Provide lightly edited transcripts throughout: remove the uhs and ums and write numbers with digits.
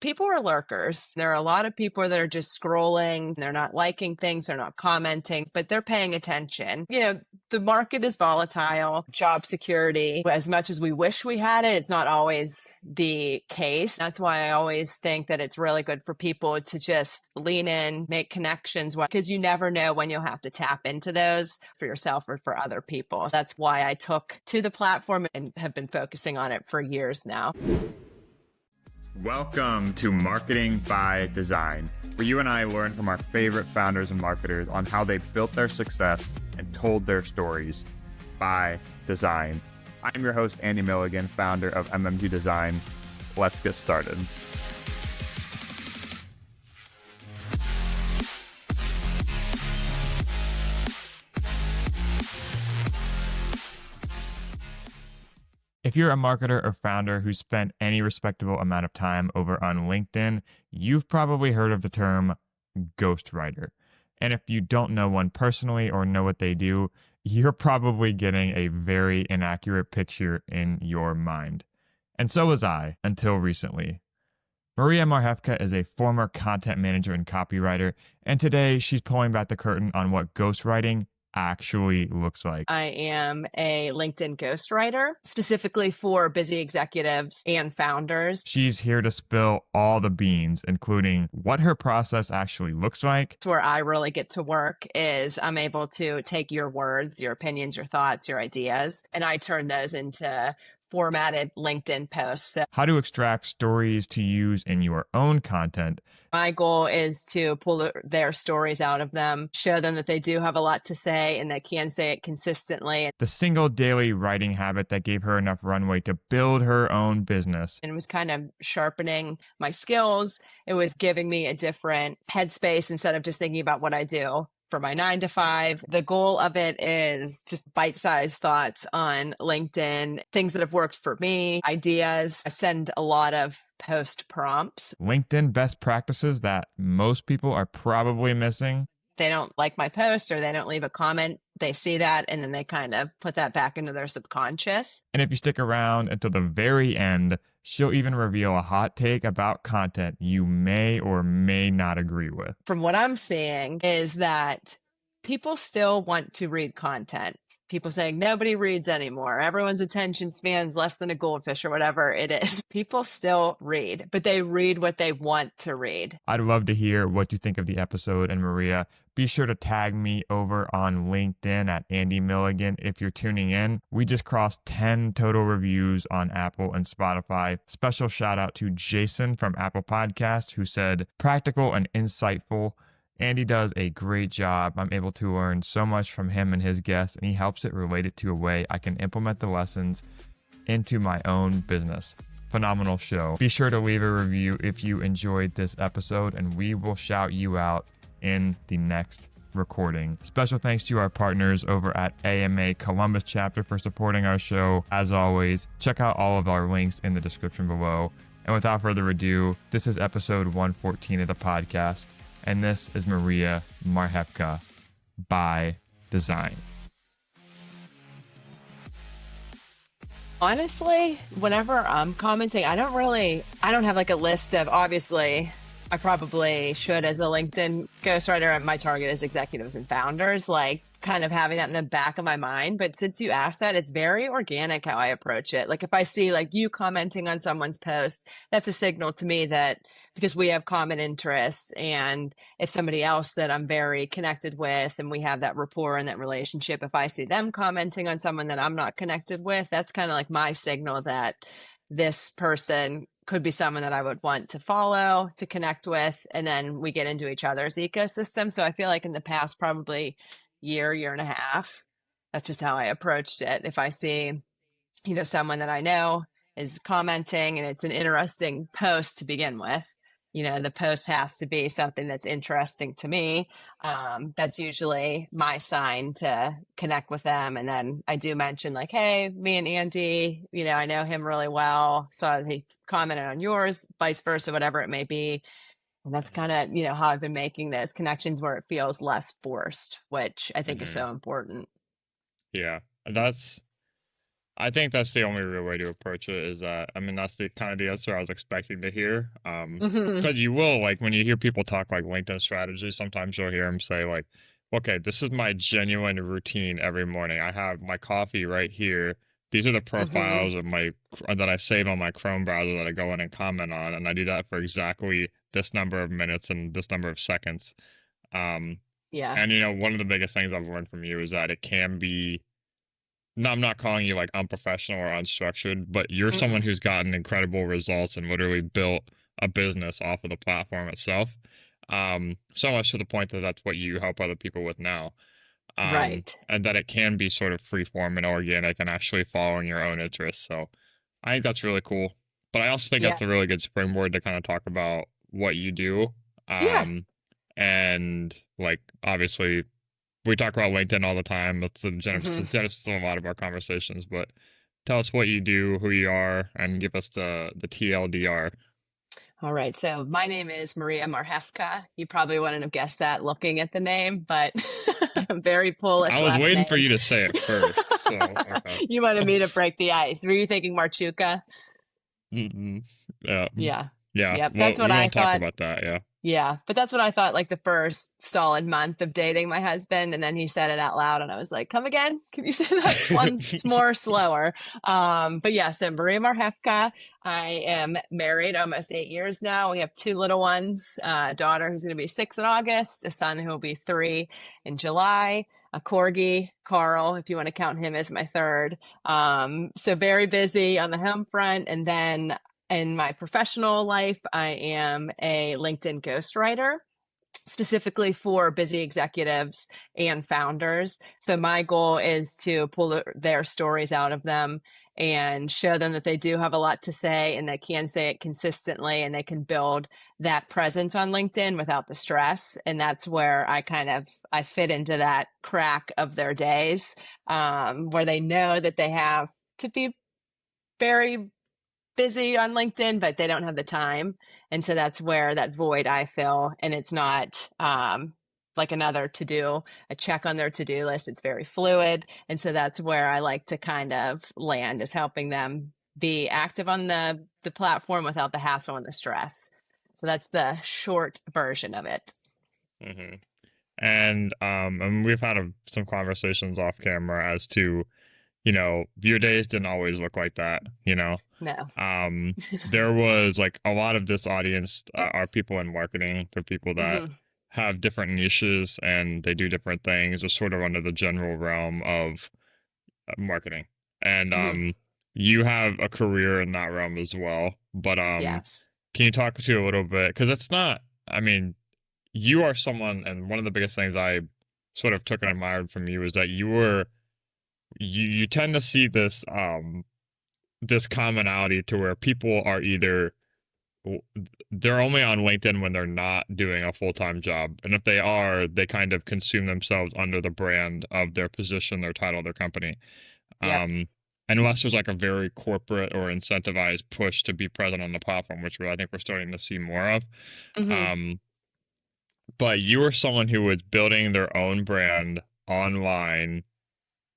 People are lurkers. There are a lot of people that are just scrolling. They're not liking things. They're not commenting, but they're paying attention. The market is volatile. Job security, as much as we wish we had it, it's not always the case. That's why I always think that it's really good for people to just lean in, make connections, because you never know when you'll have to tap into those for yourself or for other people. That's why I took to the platform and have been focusing on it for years now. Welcome to Marketing by Design, where you and I learn from our favorite founders and marketers on how they built their success and told their stories by design. I'm your host, Andy Milligan, founder of MMG Design. Let's get started. If you're a marketer or founder who spent any respectable amount of time over on LinkedIn, you've probably heard of the term ghostwriter. And if you don't know one personally or know what they do, you're probably getting a very inaccurate picture in your mind. And so was I until recently. Maria Marhefka is a former content manager and copywriter, and today she's pulling back the curtain on what ghostwriting actually looks like. I am a LinkedIn ghostwriter, specifically for busy executives and founders. She's here to spill all the beans, including what her process actually looks like. It's where I really get to work is I'm able to take your words, your opinions, your thoughts, your ideas, and I turn those into formatted LinkedIn posts. How to extract stories to use in your own content. My goal is to pull their stories out of them, show them that they do have a lot to say and they can say it consistently. The single daily writing habit that gave her enough runway to build her own business. And it was kind of sharpening my skills. It was giving me a different headspace instead of just thinking about what I do for my 9 to 5. The goal of it is just bite-sized thoughts on LinkedIn, things that have worked for me, ideas. I send a lot of post prompts. LinkedIn best practices that most people are probably missing. They don't like my post or they don't leave a comment. They see that and then they kind of put that back into their subconscious. And if you stick around until the very end, she'll even reveal a hot take about content you may or may not agree with. From what I'm seeing is that people still want to read content. People saying nobody reads anymore. Everyone's attention span's less than a goldfish or whatever it is. People still read, but they read what they want to read. I'd love to hear what you think of the episode. And Maria, be sure to tag me over on LinkedIn at Andy Milligan if you're tuning in. We just crossed 10 total reviews on Apple and Spotify. Special shout out to Jason from Apple Podcast who said, practical and insightful. Andy does a great job. I'm able to learn so much from him and his guests, and he helps it relate it to a way I can implement the lessons into my own business. Phenomenal show. Be sure to leave a review if you enjoyed this episode, and we will shout you out in the next recording. Special thanks to our partners over at AMA Columbus chapter for supporting our show. As always, check out all of our links in the description below. And without further ado, this is episode 114 of the podcast. And this is Maria Marhefka by Design. Honestly, whenever I'm commenting, I don't have like a list of, obviously, I probably should as a LinkedIn ghostwriter. My target is executives and founders, like kind of having that in the back of my mind. But since you asked that, it's very organic how I approach it. Like if I see like you commenting on someone's post, that's a signal to me that because we have common interests, and if somebody else that I'm very connected with and we have that rapport and that relationship, if I see them commenting on someone that I'm not connected with, that's kind of like my signal that this person could be someone that I would want to follow, to connect with, and then we get into each other's ecosystem. So I feel like in the past, probably year and a half, that's just how I approached it. If I see, someone that I know is commenting and it's an interesting post to begin with, the post has to be something that's interesting to me. That's usually my sign to connect with them. And then I do mention like, hey, me and Andy, I know him really well. So he commented on yours, vice versa, whatever it may be. And that's kind of, how I've been making those connections where it feels less forced, which I think is so important. Yeah, I think that's the only real way to approach it is that, I mean, that's the kind of the answer I was expecting to hear. Hmm. Because you will, like, when you hear people talk like LinkedIn strategy, sometimes you'll hear them say, like, okay, this is my genuine routine every morning. I have my coffee right here. These are the Hmm. profiles of my that I save on my Chrome browser that I go in and comment on, and I do that for exactly this number of minutes and this number of seconds. Um, Yeah. and one of the biggest things I've learned from you is that it can be no, I'm not calling you like unprofessional or unstructured, but you're someone Mm. who's gotten incredible results and literally built a business off of the platform itself. So much to the point that that's what you help other people with now. Right. And that it can be sort of freeform and organic and actually following your own interests. So I think that's really cool. But I also think Yeah. that's a really good springboard to kind of talk about what you do. Yeah. Um, and like obviously we talk about LinkedIn all the time. That's the Hmm. genesis of a lot of our conversations. But tell us what you do, who you are, and give us the TLDR. All right. So my name is Maria Marhefka. You probably wouldn't have guessed that looking at the name, but very I Polish was last waiting for name. you to say it first. So okay. You wanted me to break the ice. Were you thinking Marchuka? Mm-mm. Yeah, Yeah. yeah. Yep. Well, That's what we I won't talk thought. about that. Yeah. Yeah, but that's what I thought like the first solid month of dating my husband. And then he said it out loud, and I was like, come again? Can you say that once more slower? But yeah, so Maria Marhefka. I am married almost 8 years now. We have two little ones, a daughter who's going to be 6 in August, a son who will be 3 in July, a corgi, Carl, if you want to count him as my third. So very busy on the home front. And then in my professional life, I am a LinkedIn ghostwriter, specifically for busy executives and founders. So my goal is to pull their stories out of them and show them that they do have a lot to say and they can say it consistently and they can build that presence on LinkedIn without the stress. And that's where I fit into that crack of their days, where they know that they have to be very busy on LinkedIn, but they don't have the time. And so that's where that void I fill. And it's not like another to do, a check on their to do list. It's very fluid. And so that's where I like to kind of land, is helping them be active on the platform without the hassle and the stress. So that's the short version of it. hmm and we've had some conversations off camera as to your days didn't always look like that. No. Um, there was like a lot of this audience are people in marketing. They're people that Hmm. have different niches and they do different things, just sort of under the general realm of marketing. And Hmm. you have a career in that realm as well. But Yes. can you talk to a little bit? Because it's not. I mean, you are someone, and one of the biggest things I sort of took and admired from you is that you tend to see this commonality to where people are either they're only on LinkedIn when they're not doing a full-time job. And if they are, they kind of consume themselves under the brand of their position, their title, their company. Yep. Um, unless there's like a very corporate or incentivized push to be present on the platform, which I think we're starting to see more of. Hmm. Um, but you are someone who was building their own brand online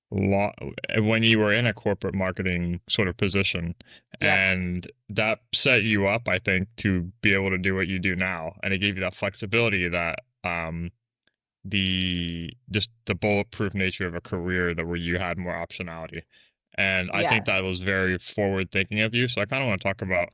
when you were in a corporate marketing sort of position, Yep. and that set you up, I think, to be able to do what you do now, and it gave you that flexibility, that the just the bulletproof nature of a career, that where you had more optionality. And I think that Yes. was very forward thinking of you. So I kind of want to talk about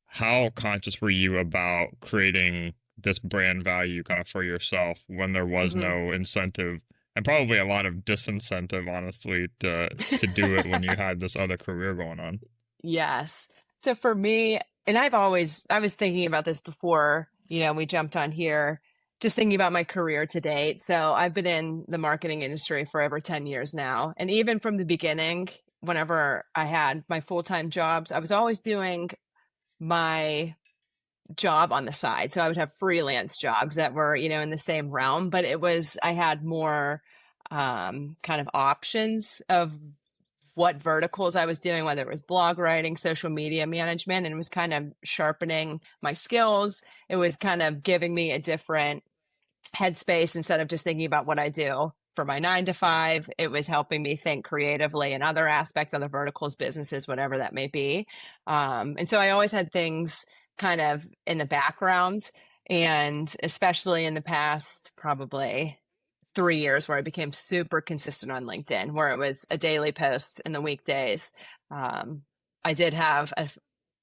how conscious were you about creating this brand value kind of for yourself when there was Hmm. no incentive and probably a lot of disincentive, honestly, to do it when you had this other career going on. Yes. So for me, and I was thinking about this before, we jumped on here, just thinking about my career to date. So I've been in the marketing industry for over 10 years now. And even from the beginning, whenever I had my full-time jobs, I was always doing my job on the side. So I would have freelance jobs that were, in the same realm, but I had more kind of options of what verticals I was doing, whether it was blog writing, social media management, and it was kind of sharpening my skills. It was kind of giving me a different headspace instead of just thinking about what I do for my 9 to 5. It was helping me think creatively in other aspects, other verticals, businesses, whatever that may be. And so I always had things kind of in the background. And especially in the past, probably 3 years, where I became super consistent on LinkedIn, where it was a daily post in the weekdays. Um, I did have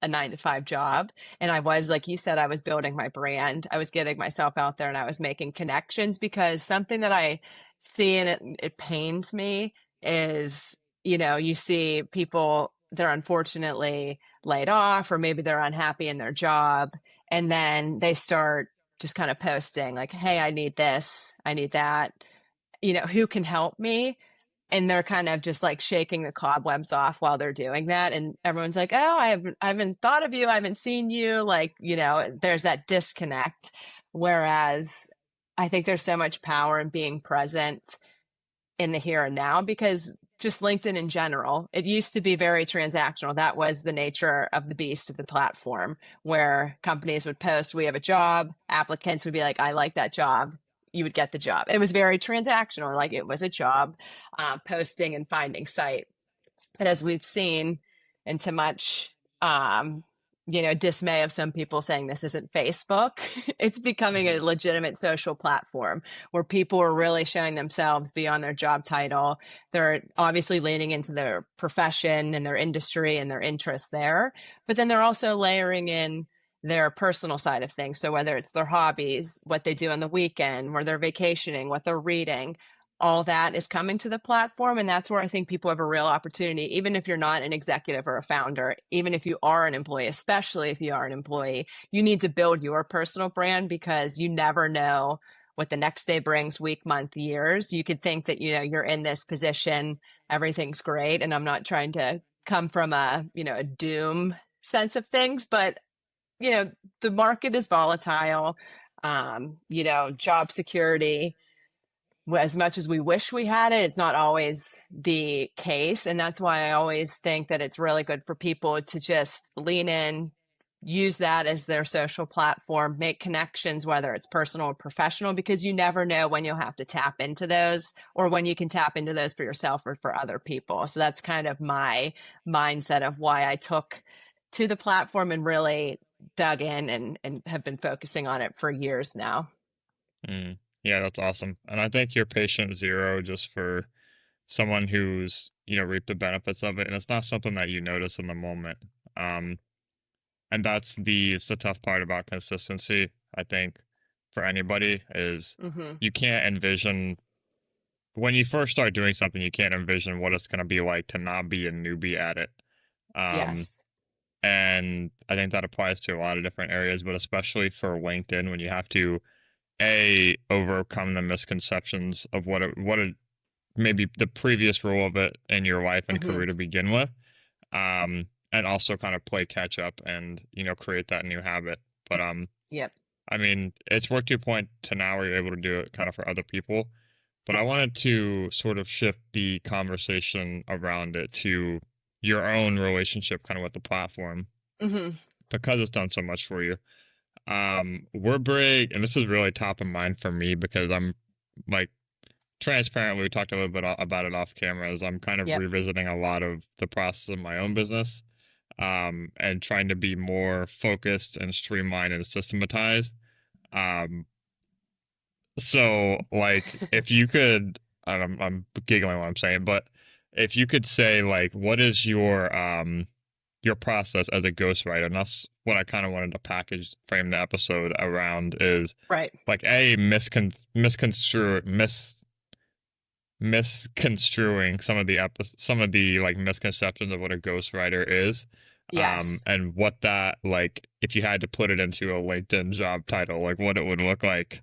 a 9 to 5 job. And I was, like you said, I was building my brand. I was getting myself out there and I was making connections, because something that I see, and it pains me, is, you see people, they're unfortunately laid off, or maybe they're unhappy in their job. And then they start just kind of posting like, hey, I need this, I need that, who can help me? And they're kind of just like shaking the cobwebs off while they're doing that. And everyone's like, oh, I haven't thought of you. I haven't seen you. Like, there's that disconnect. Whereas I think there's so much power in being present in the here and now, because just LinkedIn in general, it used to be very transactional. That was the nature of the beast of the platform, where companies would post, we have a job, applicants would be like, I like that job. You would get the job. It was very transactional, like it was a job posting and finding site. But as we've seen, and to much, dismay of some people saying this isn't Facebook, it's becoming a legitimate social platform where people are really showing themselves beyond their job title. They're obviously leaning into their profession and their industry and their interests there, but then they're also layering in their personal side of things. So whether it's their hobbies, what they do on the weekend, where they're vacationing, what they're reading, all that is coming to the platform. And that's where I think people have a real opportunity, even if you're not an executive or a founder, even if you are an employee, especially if you are an employee, you need to build your personal brand, because you never know what the next day brings, week, month, years. You could think that, you're in this position, everything's great. And I'm not trying to come from a doom sense of things, but the market is volatile. Job security, as much as we wish we had it, it's not always the case. And that's why I always think that it's really good for people to just lean in, use that as their social platform, make connections, whether it's personal or professional, because you never know when you'll have to tap into those, or when you can tap into those for yourself or for other people. So that's kind of my mindset of why I took to the platform and really dug in and have been focusing on it for years now. Mm. Yeah, that's awesome. And I think you're patient zero just for someone who's, reaped the benefits of it. And it's not something that you notice in the moment. Um, and it's the tough part about consistency, I think, for anybody is Hmm. you can't envision when you first start doing something, you can't envision what it's going to be like to not be a newbie at it. Um, Yes. and I think that applies to a lot of different areas, but especially for LinkedIn, when you have to overcome the misconceptions of what it maybe the previous role of it in your life and Hmm. career to begin with, and also kind of play catch up and create that new habit. But Yep. I mean, it's worked to a point to now where you're able to do it kind of for other people. But I wanted to sort of shift the conversation around it to your own relationship kind of with the platform, Hmm. because it's done so much for you. We're big, and this is really top of mind for me because I'm like transparently, we talked a little bit about it off camera, as I'm kind of Yep. revisiting a lot of the process of my own business, and trying to be more focused and streamlined and systematized. Um, so like if you could, I'm giggling what I'm saying, but if you could say like, what is your process as a ghostwriter? And that's what I kind of wanted to package frame the episode around is Right. like misconstruing some of the like misconceptions of what a ghostwriter is, Yes. and what that like if you had to put it into a LinkedIn job title, like what it would look like.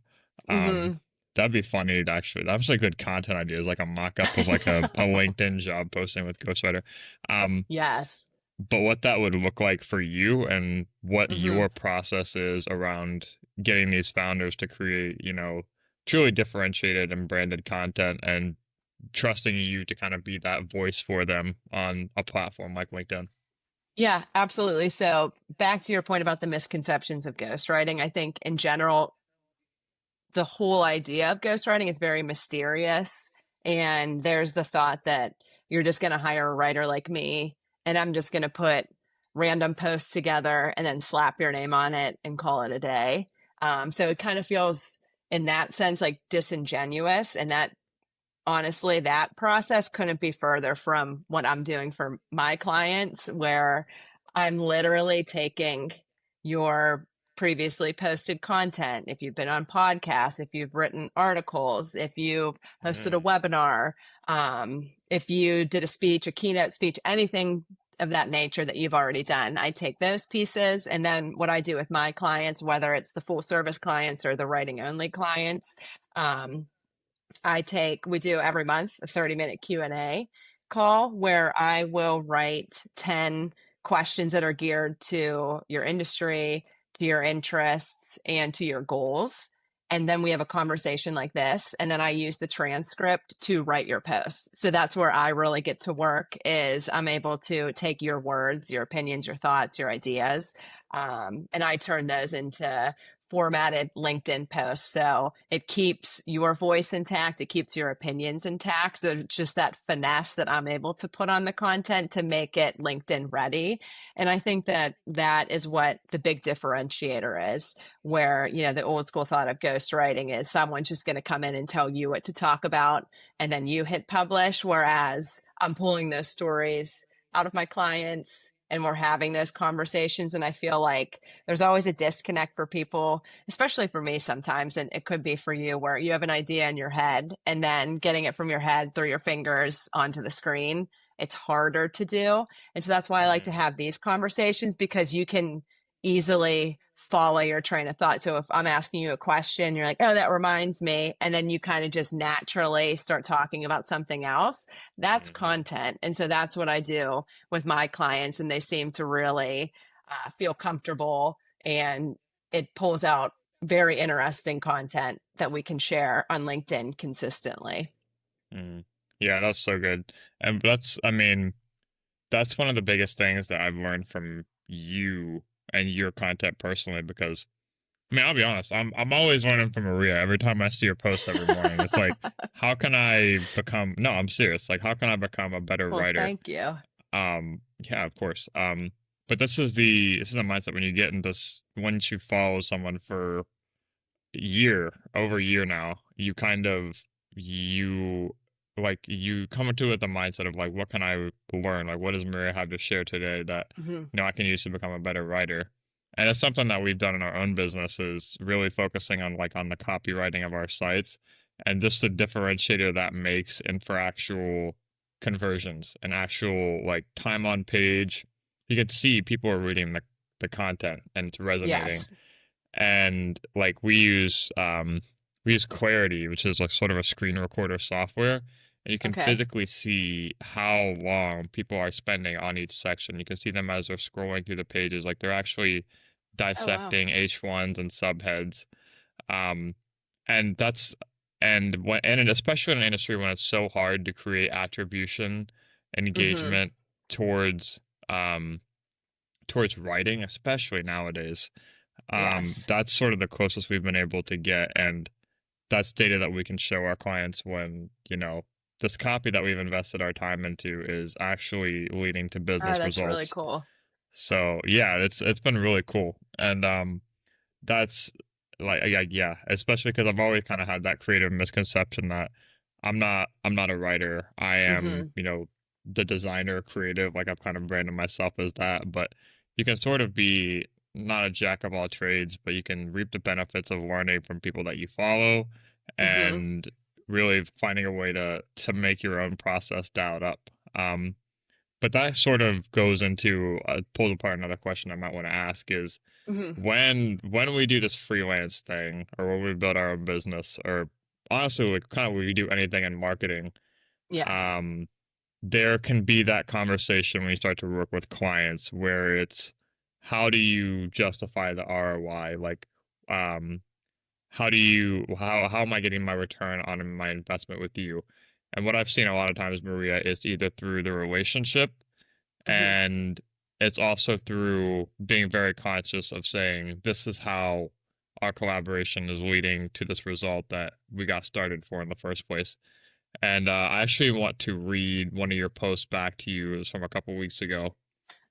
um Hmm. that'd be funny to actually, that's like good content ideas, like a mock-up of like a LinkedIn job posting with ghostwriter. um Yes. but what that would look like for you and what Hmm. your process is around getting these founders to create, truly differentiated and branded content and trusting you to kind of be that voice for them on a platform like LinkedIn. Yeah, absolutely. So back to your point about the misconceptions of ghostwriting, I think in general, the whole idea of ghostwriting is very mysterious. And there's the thought that you're just going to hire a writer like me, and I'm just going to put random posts together and then slap your name on it and call it a day. So it kind of feels, in that sense, like disingenuous. And that, honestly, that process couldn't be further from what I'm doing for my clients, where I'm literally taking your previously posted content. If you've been on podcasts, if you've written articles, if you've hosted a Mm, webinar, if you did a speech, a keynote speech, anything of that nature that you've already done, I take those pieces. And then what I do with my clients, whether it's the full service clients or the writing only clients, um, we do every month a 30-minute Q&A call where I will write 10 questions that are geared to your industry, to your interests, and to your goals. And then we have a conversation like this, and then I use the transcript to write your posts. So that's where I really get to work, is I'm able to take your words, your opinions, your thoughts, your ideas, and I turn those into formatted LinkedIn posts. So it keeps your voice intact, it keeps your opinions intact. So it's just that finesse that I'm able to put on the content to make it LinkedIn ready. And I think that that is what the big differentiator is, where, the old school thought of ghostwriting is someone just going to come in and tell you what to talk about and then you hit publish. Whereas I'm pulling those stories out of my clients and we're having those conversations. And I feel like there's always a disconnect for people, especially for me sometimes, and it could be for you, where you have an idea in your head and then getting it from your head through your fingers onto the screen, it's harder to do. And so that's why I like to mm, have these conversations, because you can easily follow your train of thought. So if I'm asking you a question, you're like, oh, that reminds me. And then you kind of just naturally start talking about something else. That's mhm, content. And so that's what I do with my clients. And they seem to really feel comfortable, and it pulls out very interesting content that we can share on LinkedIn consistently. mm. Yeah, that's so good. And I mean, that's one of the biggest things that I've learned from you and your content personally, because I mean, I'll be honest, I'm always learning from Maria every time I see her post every morning. It's like, how can I become, no, I'm serious. Like, how can I become a better Well, writer? thank you. Yeah, of course. But this is the mindset when you get in this, once you follow someone for a year, over a year now, you you come into it with the mindset of like, what can I learn? Like, what does Maria have to share today that, Hmm. I can use to become a better writer? And it's something that we've done in our own business, is really focusing on like on the copywriting of our sites and just the differentiator that makes and for actual conversions and actual like time on page. You can see people are reading the content and it's resonating. Yes. And like we use Clarity, which is like sort of a screen recorder software, and you can Okay. physically see how long people are spending on each section. You can see them as they're scrolling through the pages, like they're actually Oh, wow. dissecting H1s and subheads. Um, and that's and especially in an industry when it's so hard to create attribution and Hmm. engagement towards um towards writing, especially nowadays. Yes. That's sort of the closest we've been able to get, and that's data that we can show our clients when, this copy that we've invested our time into is actually leading to Oh, business that's really results. cool. So yeah, it's been really cool. And that's like yeah, especially because I've always kind of had that creative misconception that I'm not a writer. I am, Hmm. the designer creative, like I've kind of branded myself as that, but you can sort of be not a jack of all trades, but you can reap the benefits of learning from people that you follow Hmm. and really finding a way to make your own process dialed up. But that sort of goes into pulls apart another question I might want to ask is Hmm. when we do this freelance thing or when we build our own business or honestly like kind of when we do anything in marketing, Yes. um there can be that conversation when you start to work with clients where it's how do you justify the ROI, like um how am I getting my return on my investment with you? And what I've seen a lot of times, Maria, is either through the relationship, Hmm. and it's also through being very conscious of saying, this is how our collaboration is leading to this result that we got started for in the first place. And I actually want to read one of your posts back to you. It was from a couple weeks ago.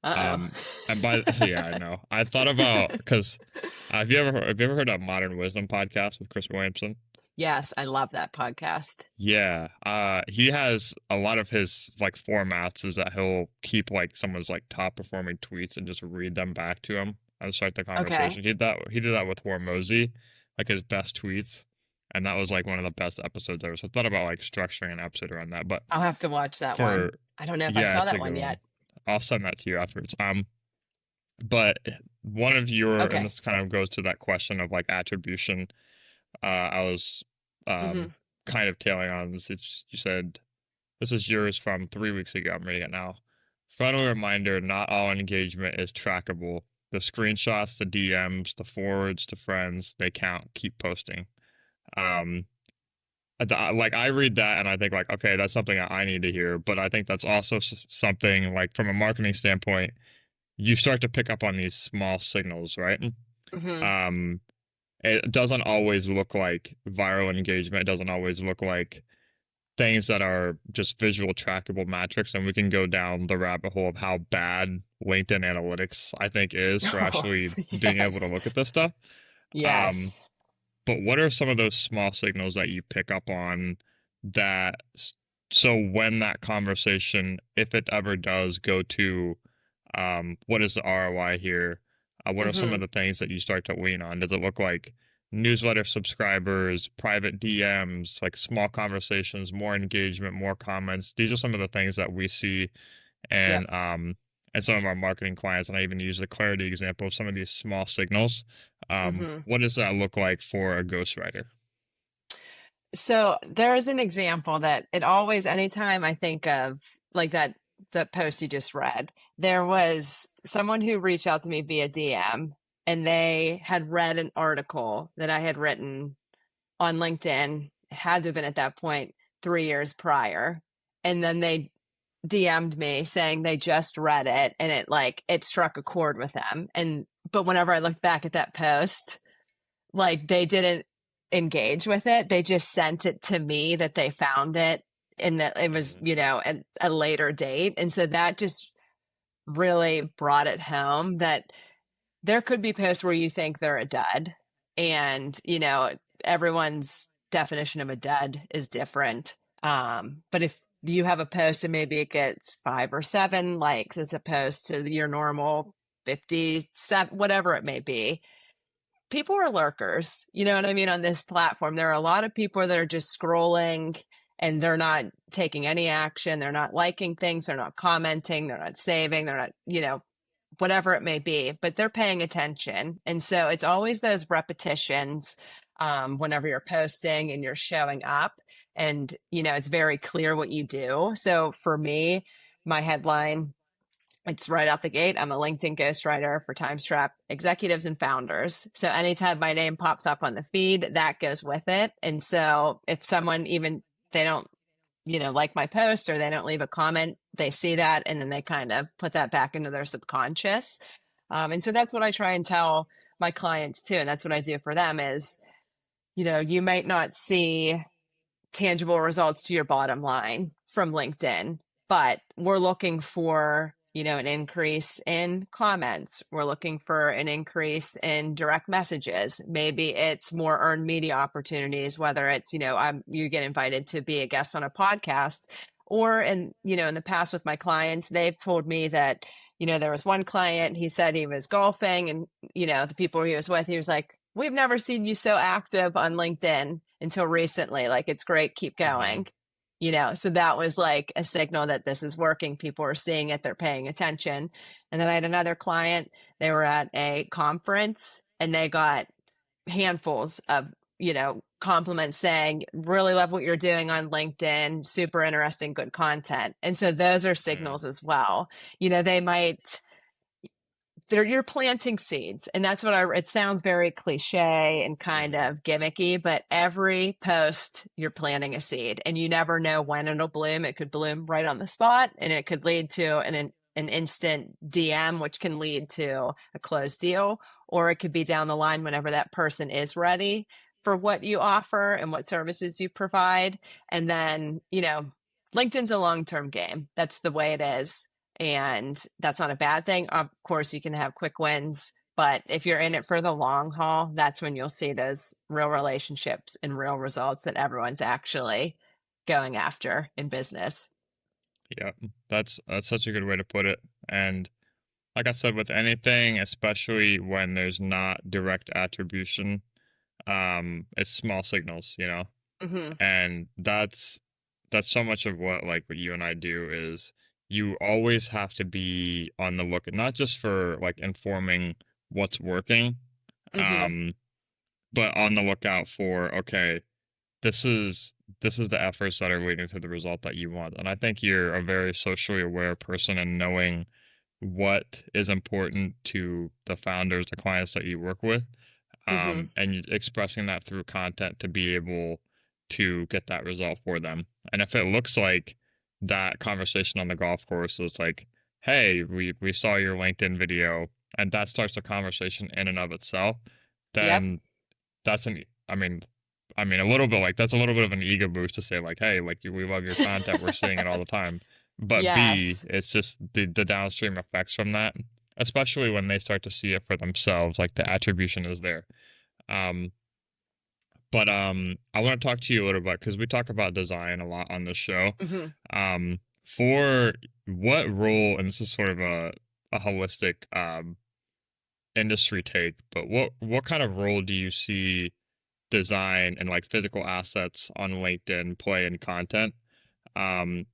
Uh-oh. Um, and by yeah, I know. I thought about because have you ever heard of Modern Wisdom podcast with Chris Williamson? Yes, I love that podcast. Yeah, he has a lot of his like formats is that he'll keep like someone's like top performing tweets and just read them back to him and start the Okay. conversation. He did that with Hormozy, like his best tweets, and that was like one of the best episodes ever. So I thought about like structuring an episode around that, but I'll have to watch that one. for I don't know if I yeah, saw it's that a good one one. yet. I'll send that to you afterwards. But one of your and Okay. this kind of goes to that question of like attribution. I was Hmm. kind of tailing on this. You said this is yours from 3 weeks ago. I'm reading it now. Final reminder: not all engagement is trackable. The screenshots, the DMs, the forwards to friends, they count. Keep posting. Um, like I read that and I think like, okay, that's something that I need to hear. But I think that's also something like from a marketing standpoint, you start to pick up on these small signals, right? Hmm. Um, it doesn't always look like viral engagement. It doesn't always look like things that are just visual trackable metrics. And we can go down the rabbit hole of how bad LinkedIn analytics, I think, is for Oh, actually being able to yes. look at this stuff. Um, Yes. but what are some of those small signals that you pick up on that so when that conversation, if it ever does go to what is the ROI here? What are some of Hmm. the things that you start to lean on? Does it look like newsletter subscribers, private DMs, like small conversations, more engagement, more comments? These are some of the things that we see Yep. and some of our marketing clients, and I even use the clarity example of some of these small signals. Hmm. What does that look like for a ghostwriter? So there is an example that it always, anytime I think of like that post you just read, there was someone who reached out to me via DM and they had read an article that I had written on LinkedIn. It had to have been at that point 3 years prior. And then they DM'd me saying they just read it and it struck a chord with them. And but whenever I looked back at that post, like they didn't engage with it. They just sent it to me that they found it and that it was, Mhm. at a later date. And so that just really brought it home that there could be posts where you think they're a dud. And, everyone's definition of a dud is different. But if you have a post and maybe it gets 5 or 7 likes as opposed to your normal 57, whatever it may be, people are lurkers. You know what I mean? On this platform, there are a lot of people that are just scrolling and they're not taking any action. They're not liking things. They're not commenting. They're not saving. They're not, whatever it may be, but they're paying attention. And so it's always those repetitions whenever you're posting and you're showing up. And, it's very clear what you do. So for me, my headline, it's right out the gate. I'm a LinkedIn ghostwriter for Timestrap executives and founders. So anytime my name pops up on the feed, that goes with it. And so if someone even they don't, like my post or they don't leave a comment, they see that and then they kind of put that back into their subconscious. And so that's what I try and tell my clients too. And that's what I do for them is, you might not see tangible results to your bottom line from LinkedIn, but we're looking for, an increase in comments. We're looking for an increase in direct messages. Maybe it's more earned media opportunities, whether it's, you get invited to be a guest on a podcast or in the past with my clients, they've told me that, there was one client, he said he was golfing and, the people he was with, he was like, we've never seen you so active on LinkedIn until recently. Like, it's great. Keep Hmm. going. So that was like a signal that this is working. People are seeing it. They're paying attention. And then I had another client. They were at a conference and they got handfuls of, compliments saying, really love what you're doing on LinkedIn. Super interesting, good content. And so those are Yeah. signals as well. They might you're planting seeds, and that's what it sounds very cliche and kind Hmm. of gimmicky, but every post you're planting a seed and you never know when it'll bloom. It could bloom right on the spot and it could lead to an instant DM, which can lead to a closed deal, or it could be down the line whenever that person is ready. for what you offer and what services you provide. And then, LinkedIn's a long-term game. That's the way it is. And that's not a bad thing. Of course, you can have quick wins, but if you're in it for the long haul, that's when you'll see those real relationships and real results that everyone's actually going after in business. Yeah, that's such a good way to put it. And like I said, with anything, especially when there's not direct attribution, it's small signals, Hmm. and that's so much of what you and I do is you always have to be on the lookout, not just for like informing what's working, Hmm. um, but on the lookout for, okay, this is the efforts that are leading to the result that you want. And I think you're a very socially aware person and knowing what is important to the founders, the clients that you work with, Hmm. and expressing that through content to be able to get that result for them. And if it looks like that conversation on the golf course, so it's like, hey, we saw your LinkedIn video, and that starts a conversation in and of itself, Yep. then that's an, I mean, a little bit like that's a little bit of an ego boost to say like, hey, like we love your content, we're seeing it all the time. But B, Yes. it's just the downstream effects from that, especially when they start to see it for themselves, like the attribution is there. Um, but I want to talk to you a little bit because we talk about design a lot on this show. Hmm. For what role, and this is sort of a holistic industry take, but what kind of role do you see design and like physical assets on LinkedIn play in content? Um,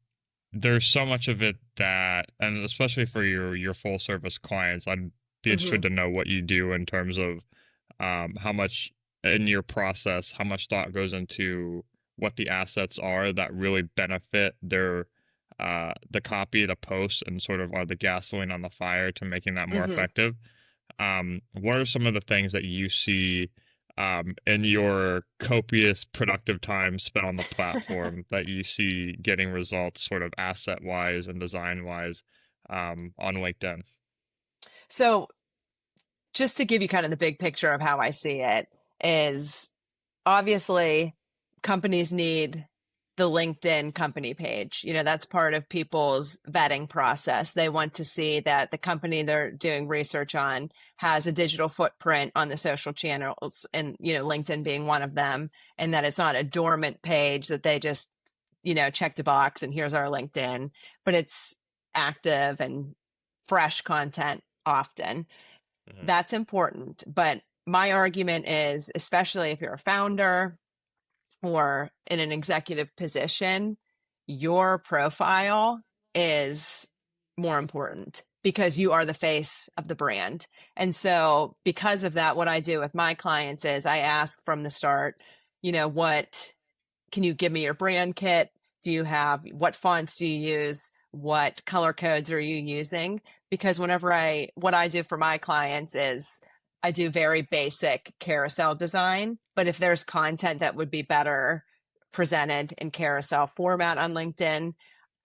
there's so much of it that, and especially for your full service clients, I'd be interested Hmm. to know what you do in terms of how much in your process, how much thought goes into what the assets are that really benefit the copy, the post, and sort of are the gasoline on the fire to making that more Hmm. effective. What are some of the things that you see in your copious productive time spent on the platform that you see getting results sort of asset wise and design wise on LinkedIn? So, just to give you kind of the big picture of how I see it, is obviously companies need the LinkedIn company page. That's part of people's vetting process. They want to see that the company they're doing research on has a digital footprint on the social channels, and, LinkedIn being one of them, and that it's not a dormant page that they just, checked a box and here's our LinkedIn, but it's active and fresh content often. Hmm. That's important. But my argument is, especially if you're a founder or in an executive position, your profile is more important because you are the face of the brand. And so, because of that, what I do with my clients is I ask from the start, what can you give me your brand kit? Do you have what fonts do you use? What color codes are you using? Because what I do for my clients is I do very basic carousel design, but if there's content that would be better presented in carousel format on LinkedIn,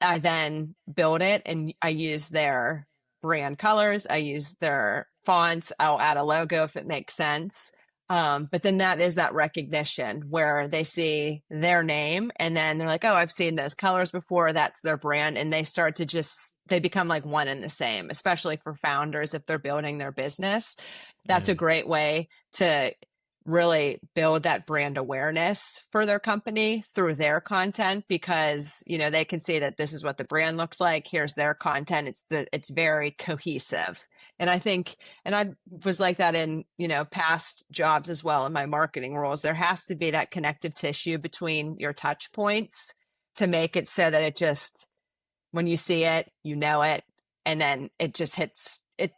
I then build it and I use their brand colors, I use their fonts, I'll add a logo if it makes sense. But then that is that recognition where they see their name and then they're like, oh, I've seen those colors before. That's their brand. And they become like one and the same, especially for founders if they're building their business. That's a Mm, great way to really build that brand awareness for their company through their content because they can see that this is what the brand looks like, here's their content, it's very cohesive. And I think, and I was like that in past jobs as well in my marketing roles, there has to be that connective tissue between your touch points to make it so that it just, when you see it, it, and then it just hits it,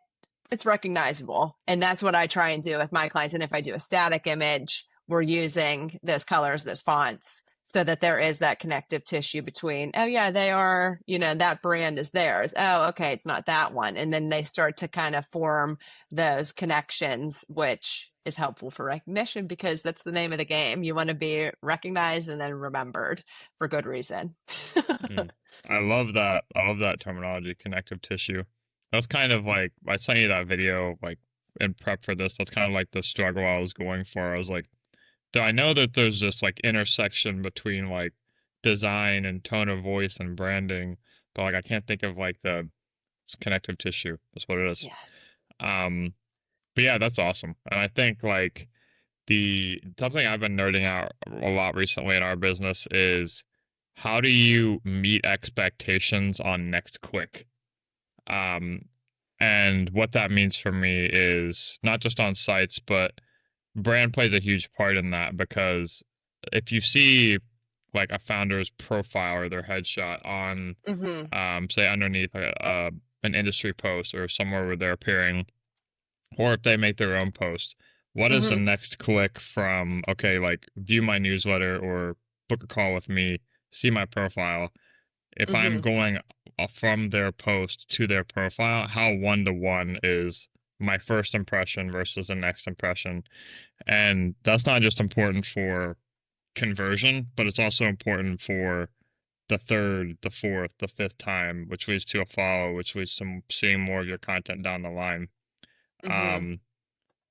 it's recognizable. And that's what I try and do with my clients. And if I do a static image, we're using those colors, those fonts, so that there is that connective tissue between, oh yeah, they are, that brand is theirs. Oh, okay, it's not that one. And then they start to kind of form those connections, which is helpful for recognition because that's the name of the game. You want to be recognized and then remembered for good reason. mm. I love that. I love that terminology, connective tissue. That's kind of like I sent you that video like in prep for this. That's kind of like the struggle I was going for. I was like, I know that there's this like intersection between like design and tone of voice and branding, but like I can't think of like the it's connective tissue. That's what it is. Yes. Um, but yeah, that's awesome. And I think like the something I've been nerding out a lot recently in our business is how do you meet expectations on next quick? Um, and what that means for me is not just on sites, but brand plays a huge part in that because if you see like a founder's profile or their headshot on, Mm-hmm. say underneath an industry post or somewhere where they're appearing, or if they make their own post, what is the Mm-hmm. next click from, okay, like view my newsletter or book a call with me, see my profile? If I'm Mm-hmm. going from their post to their profile, how one to one is my first impression versus the next impression? And that's not just important for conversion, but it's also important for the third, the fourth, the fifth time, which leads to a follow, which leads to seeing more of your content down the line. Mm-hmm. Um,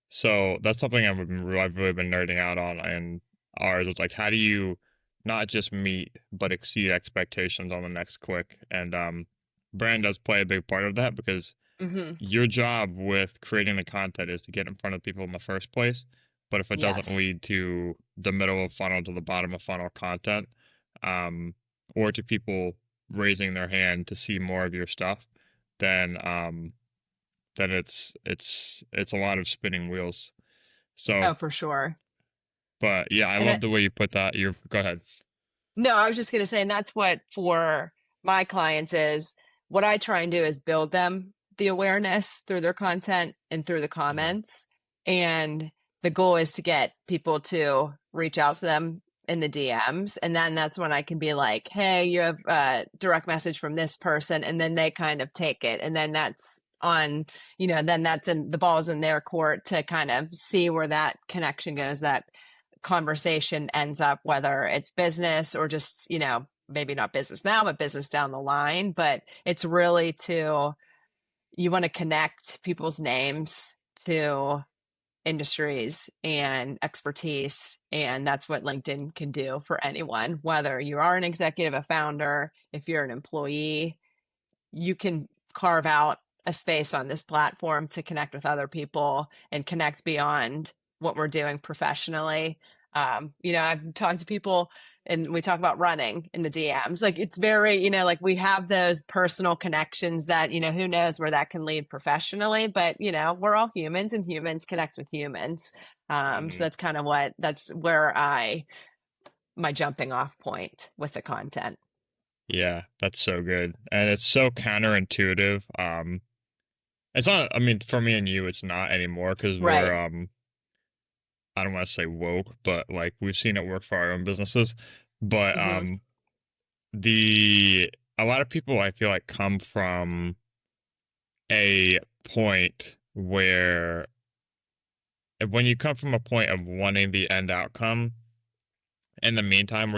so that's something I've really been nerding out on, and ours is like, how do you not just meet but exceed expectations on the next click? And brand does play a big part of that because Mm-hmm. your job with creating the content is to get in front of people in the first place. But if it doesn't Yes. lead to the middle of funnel to the bottom of funnel content, um, or to people raising their hand to see more of your stuff, then it's a lot of spinning wheels. So, Oh, for sure. but yeah, I And love the way you put that. You go ahead. no, I was just going to say, and that's what for my clients is what I try and do is build them the awareness through their content and through the Mhm. comments. And the goal is to get people to reach out to them in the DMs. And then that's when I can be like, hey, you have a direct message from this person. And then they kind of take it. And then that's on, then that's in the ball's in their court to kind of see where that connection goes, that conversation ends up, whether it's business or just, maybe not business now, but business down the line. But it's really you want to connect people's names to industries and expertise. And that's what LinkedIn can do for anyone, whether you are an executive, a founder, if you're an employee, you can carve out a space on this platform to connect with other people and connect beyond what we're doing professionally. I've talked to people and we talk about running in the DMs. Like it's very, like we have those personal connections that, who knows where that can lead professionally, but we're all humans and humans connect with humans. So Mhm. that's where my jumping off point with the content. Yeah, that's so good, and it's so counterintuitive. It's not. I mean, for me and you, it's not anymore because we're Right. I don't want to say woke, but like we've seen it work for our own businesses. But Mm-hmm. the a lot of people I feel like come from a point where when you come from a point of wanting the end outcome, in the meantime,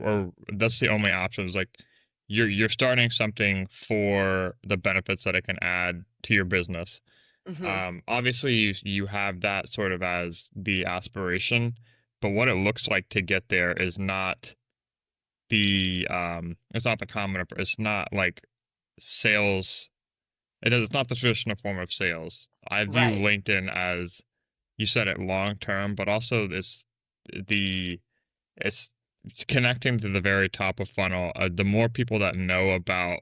or that's the only option is like you're starting something for the benefits that it can add to your business. Mm-hmm. Obviously, you have that sort of as the aspiration, but what it looks like to get there is not it's not the common, it's not like sales. It's not the traditional form of sales. I view Right. LinkedIn as you said it long term, but also the it's connecting to the very top of funnel. The more people that know about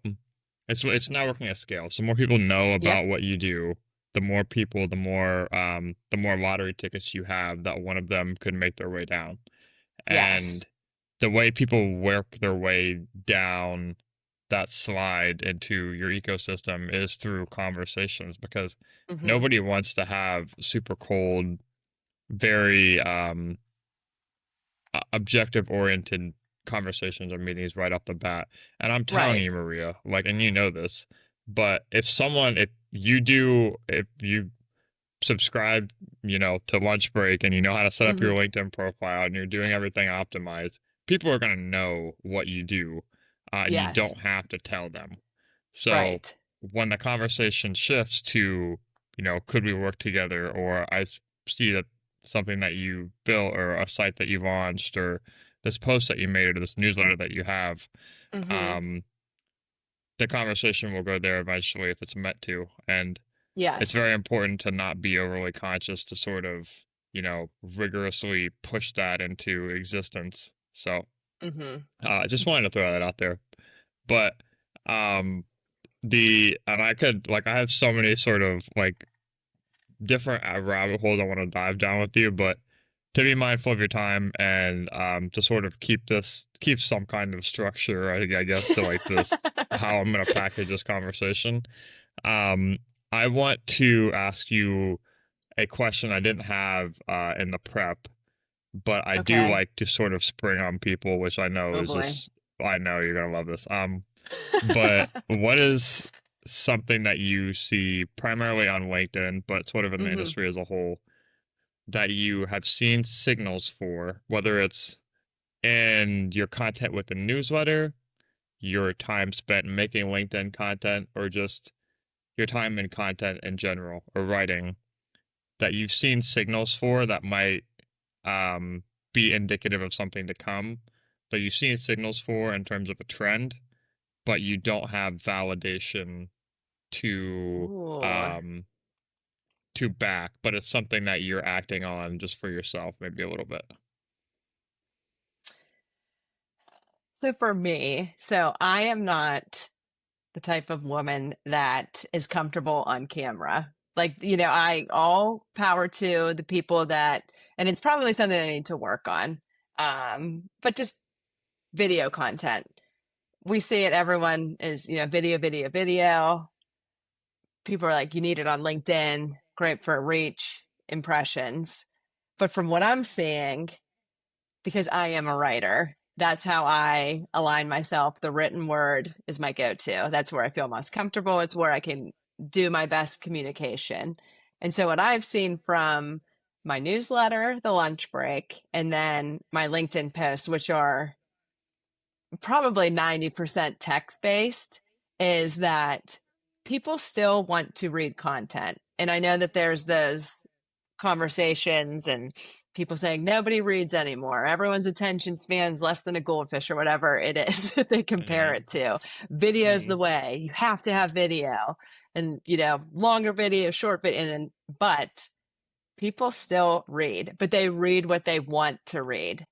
it's networking at scale. So more people know Yep. about what you do, the more people, the more lottery tickets you have that one of them could make their way down. Yes. And the way people work their way down that slide into your ecosystem is through conversations because Mm-hmm. nobody wants to have super cold, very objective oriented conversations or meetings right off the bat. And I'm telling Right. you, Maria, like, and you know this, but if you subscribe, to lunch break and you know how to set up Mm-hmm. your LinkedIn profile and you're doing everything optimized, people are going to know what you do. And you Yes. don't have to tell them. So Right. when the conversation shifts to, could we work together? Or I see that something that you built or a site that you launched or this post that you made or this newsletter that you have, Mm-hmm. um, the conversation will go there eventually if it's meant to. And it's Yes. very important to not be overly conscious to sort of, rigorously push that into existence. So Mm-hmm. I just wanted to throw that out there. But um, and I could, like, I have so many sort of like different rabbit holes I want to dive down with you, but to be mindful of your time and to sort of keep some kind of structure, I guess, to like this, how I'm going to package this conversation. Um, I want to ask you a question I didn't have in the prep, but I do Okay. like to sort of spring on people, which I know Oh is boy. just, I know you're going to love this. But what is something that you see primarily on LinkedIn, but sort of in the Mm-hmm. industry as a whole, that you have seen signals for, whether it's in your content with the newsletter, your time spent making LinkedIn content, or just your time in content in general or writing, that you've seen signals for that might um, be indicative of something to come, that you've seen signals for in terms of a trend, but you don't have validation to Ooh. um, to back, but it's something that you're acting on just for yourself, maybe a little bit. So for me, so I am not the type of woman that is comfortable on camera. Like, I all power to the people that, and it's probably something I need to work on. But just video content. We see it, everyone is, video, video, video. People are like, you need it on LinkedIn, great for reach, impressions. But from what I'm seeing, because I am a writer, that's how I align myself. The written word is my go to. That's where I feel most comfortable. It's where I can do my best communication. And so, what I've seen from my newsletter, the lunch break, and then my LinkedIn posts, which are probably 90% text based, is that people still want to read content. And I know that there's those conversations and people saying nobody reads anymore. Everyone's attention span's less than a goldfish or whatever it is that they compare Mm-hmm. it to. Video's the Mm-hmm. way. You have to have video and, longer video, short video. But people still read, but they read what they want to read.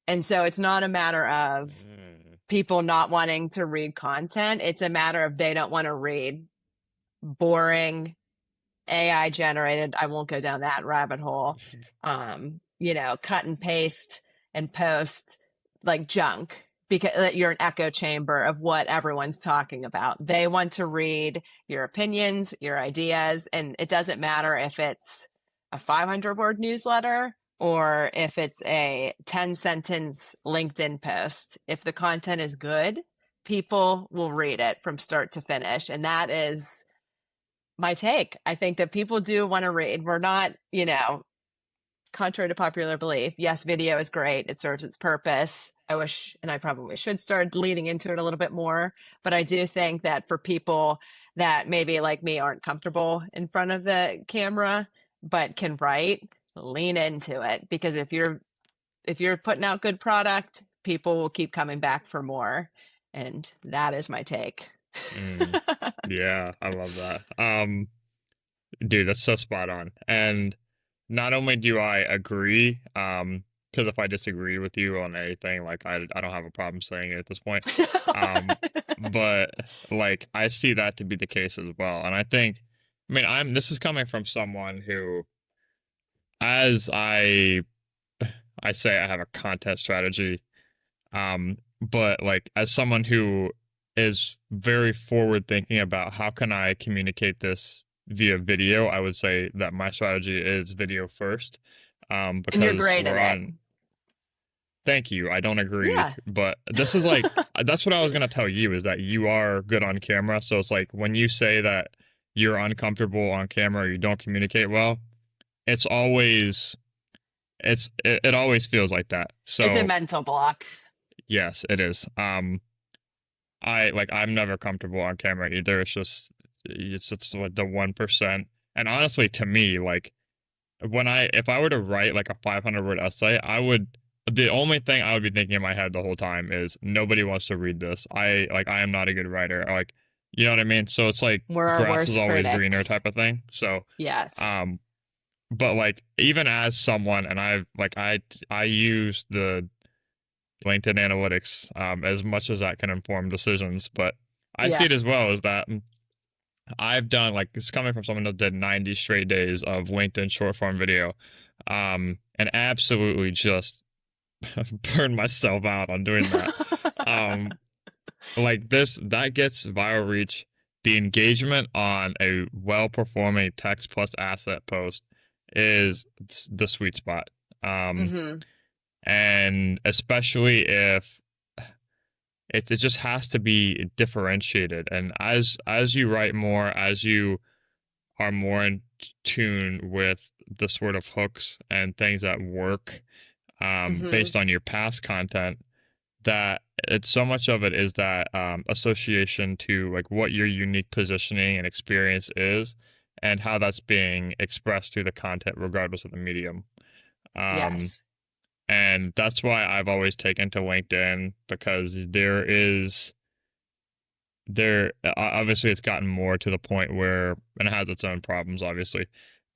And so it's not a matter of people not wanting to read content. It's a matter of they don't want to read boring AI generated. I won't go down that rabbit hole. Cut and paste and post like junk because you're an echo chamber of what everyone's talking about. They want to read your opinions, your ideas, and it doesn't matter if it's a 500-word newsletter or if it's a 10-sentence LinkedIn post. If the content is good, people will read it from start to finish. And that is my take. I think that people do want to read. We're not, contrary to popular belief, yes, video is great. It serves its purpose. I wish, and I probably should start leaning into it a little bit more. But I do think that for people that maybe like me aren't comfortable in front of the camera, but can write, lean into it. Because if you're putting out good product, people will keep coming back for more. And that is my take. Mm. Yeah, I love that. Dude, that's so spot on. And not only do I agree, because if I disagree with you on anything, like I don't have a problem saying it at this point. Um, but like I see that to be the case as well. And I mean, this is coming from someone who, as I say I have a content strategy, but like as someone who is very forward thinking about how can I communicate this via video, I would say that my strategy is video first. And you're Because great we're at it. on. Thank you. I don't agree, Yeah. but this is like that's what I was gonna tell you is that you are good on camera. So it's like when you say that you're uncomfortable on camera or you don't communicate well, it's always it always feels like that. It's a So mental block. yes, it is. I'm never comfortable on camera either. It's just like the 1%. And honestly, to me, like if I were to write like a 500 word essay, the only thing I would be thinking in my head the whole time is nobody wants to read this. I am not a good writer. Like, you know what I mean? So it's like We're our grass is worst always greener critics. type of thing. So, Yes. um, but like even as someone, and I use the LinkedIn analytics as much as that can inform decisions, but I see Yeah. it as well as that I've done like it's coming from someone that did 90 straight days of LinkedIn short form video, and absolutely just burned myself out on doing that. Um, like this, that gets viral reach. The engagement on a well performing text plus asset post is the sweet spot. Um, Hmm. and especially if it just has to be differentiated. And as you write more, as you are more in tune with the sort of hooks and things that work Hmm. based on your past content, that it's so much of it is that association to like what your unique positioning and experience is and how that's being expressed through the content regardless of the medium. um, Yes. and that's why I've always taken to LinkedIn, because there obviously it's gotten more to the point where, and it has its own problems obviously,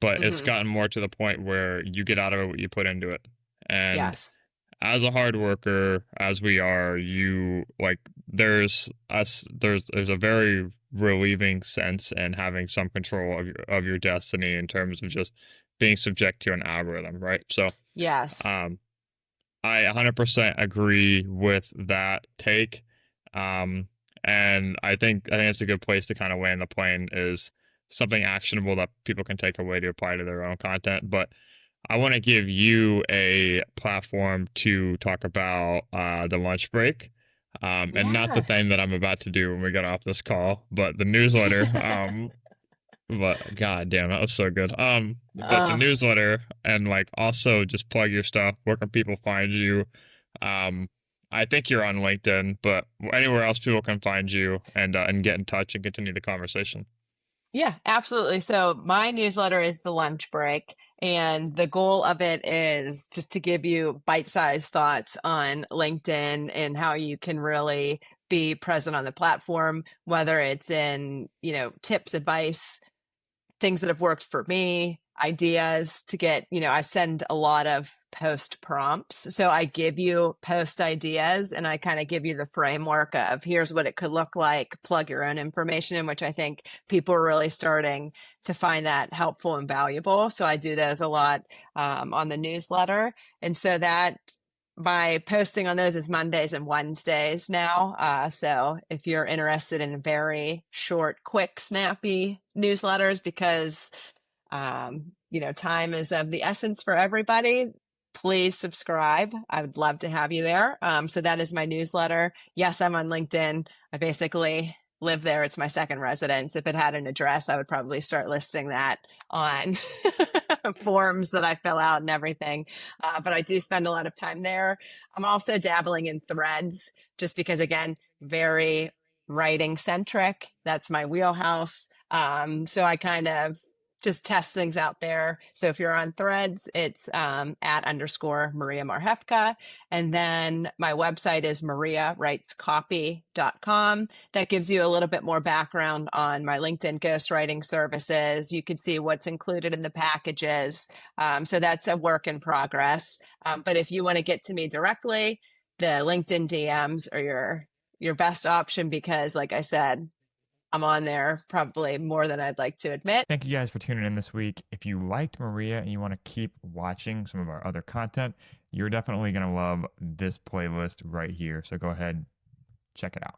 but it's Hmm. gotten more to the point where you get out of it what you put into it. And Yes. as a hard worker as we are, you like there's a very relieving sense in having some control of your destiny in terms of just being subject to an algorithm, right? So Yes. um I 100% agree with that take. Um, and I think it's a good place to kind of land the plane is something actionable that people can take away to apply to their own content. But I want to give you a platform to talk about the lunch break. And not the Yeah. thing that I'm about to do when we get off this call, but the newsletter. But god damn, that was so good. But the uh, newsletter, and like also just plug your stuff. Where can people find you? Um, I think you're on LinkedIn, but anywhere else people can find you and get in touch and continue the conversation. yeah, absolutely. So my newsletter is the lunch break, and the goal of it is just to give you bite-sized thoughts on LinkedIn and how you can really be present on the platform, whether it's in, tips, advice, things that have worked for me, ideas to get, I send a lot of post prompts. So I give you post ideas and I kind of give you the framework of here's what it could look like, plug your own information in, which I think people are really starting to find that helpful and valuable. So I do those a lot on the newsletter. And so that my posting on those is Mondays and Wednesdays now. So if you're interested in very short, quick, snappy newsletters, because time is of the essence for everybody, please subscribe. I would love to have you there. So that is my newsletter. Yes, I'm on LinkedIn. I basically live there. It's my second residence. If it had an address, I would probably start listing that on forms that I fill out and everything. But I do spend a lot of time there. I'm also dabbling in threads just because, again, very writing centric. That's my wheelhouse. So I kind of just test things out there. So if you're on threads, it's @_ Maria Marhefka. And then my website is mariawritescopy.com. That gives you a little bit more background on my LinkedIn ghostwriting services. You can see what's included in the packages. So that's a work in progress. But if you want to get to me directly, the LinkedIn DMs are your best option because, like I said, I'm on there probably more than I'd like to admit. Thank you guys for tuning in this week. If you liked Maria and you want to keep watching some of our other content, you're definitely going to love this playlist right here. So go ahead, check it out.